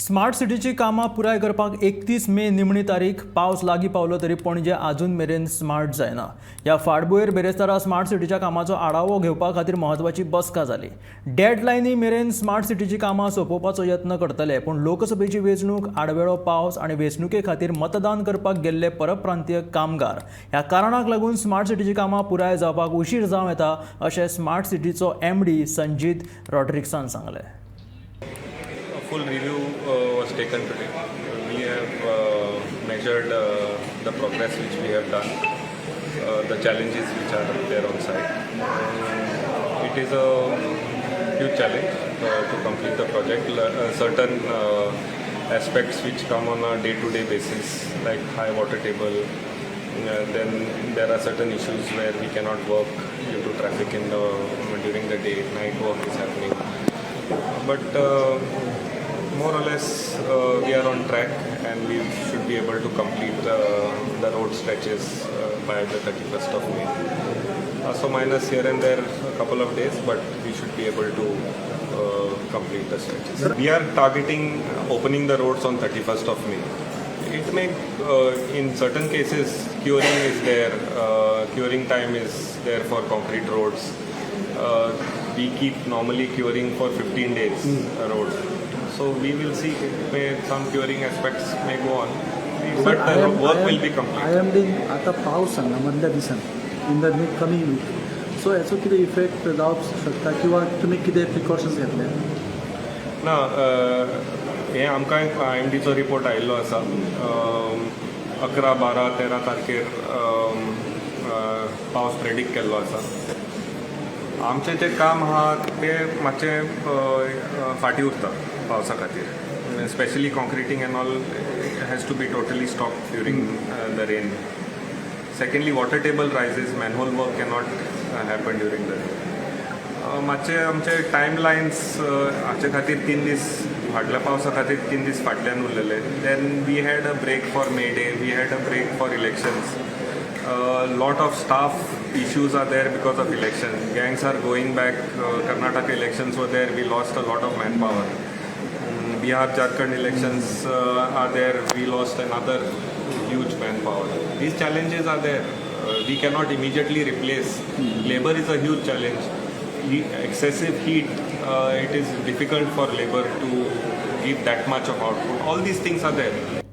Smart सिटीची कामां पुराय करपाक 31 मे निमणी तारीख. पावस लागीं पावलो तरी पणजे आजून मेरेन स्मार्ट जायना. ह्या फाटभुंयेर बेरेस्तारा स्मार्ट सिटीच्या कामाचो आढावो घेवपा खातीर म्हत्वाची बसका जाली. डेडलायनी मेरेन स्मार्ट सिटीची कामां सोंपोवपाचो यत्न करतले, पूण लोकसभेची वेंचणूक, आडवेळो पावस आनी वेंचणुके खातीर मतदान करपाक गेल्ले परप्रांतीय कामगार ह्या कारणाक लागून स्मार्ट सिटीची कामां पुराय जावपाक उशीर जावं येता, अशें स्मार्ट सिटीचो MD संजीत रॉड्रिक्सान सांगलें. Full review was taken today. We have measured the progress which we have done, the challenges which are there on site. It is a huge challenge to complete the project. Certain aspects which come on a day-to-day basis, like high water table. Then there are certain issues where we cannot work due to traffic during the day. Night work is happening. But more or less we are on track and we should be able to complete the road stretches by the 31st of May. So minus here and there a couple of days, but we should be able to complete the stretches. We are targeting opening the roads on 31st of May. It may, in certain cases, curing is there, curing time is there for concrete roads. We keep normally curing for 15 days a road. So we will see, some curing aspects may go on, but the work will be complete. I am doing आता पावस हांगा मदल्या दिसान in the coming week. So हेचो कितें effect जावंक शकता किंवा तुमी कितें प्रिकॉशन्स घेतले? ना हे आमकां IMDचो रिपोर्ट आयिल्लो आसा. 11, 12, 13 तारखेर पावस प्रेडिक्ट केल्लो आसा. आमचें जें काम आहा तें मातशें फाटीं उरता पावसा खातीर. Specially concreting and all has to be totally stopped during the rain. Secondly water table rises, manhole work cannot happen during the rain. मातशे आमचे टायम लायन्स हाचे खातीर 3 दीस फाटल्या पावसा खातीर 3 दीस फाटल्यान उरलेले. Then we had a break for May Day, we had a break for elections. Lot of staff issues are there because of elections. Gangs are going back. Karnataka elections were there. We lost a lot of manpower. Bihar, Jharkhand elections are there. We lost another huge manpower. These challenges are there. We cannot immediately replace. Labor is a huge challenge. Excessive heat. It is difficult for labor to give that much of output. All these things are there.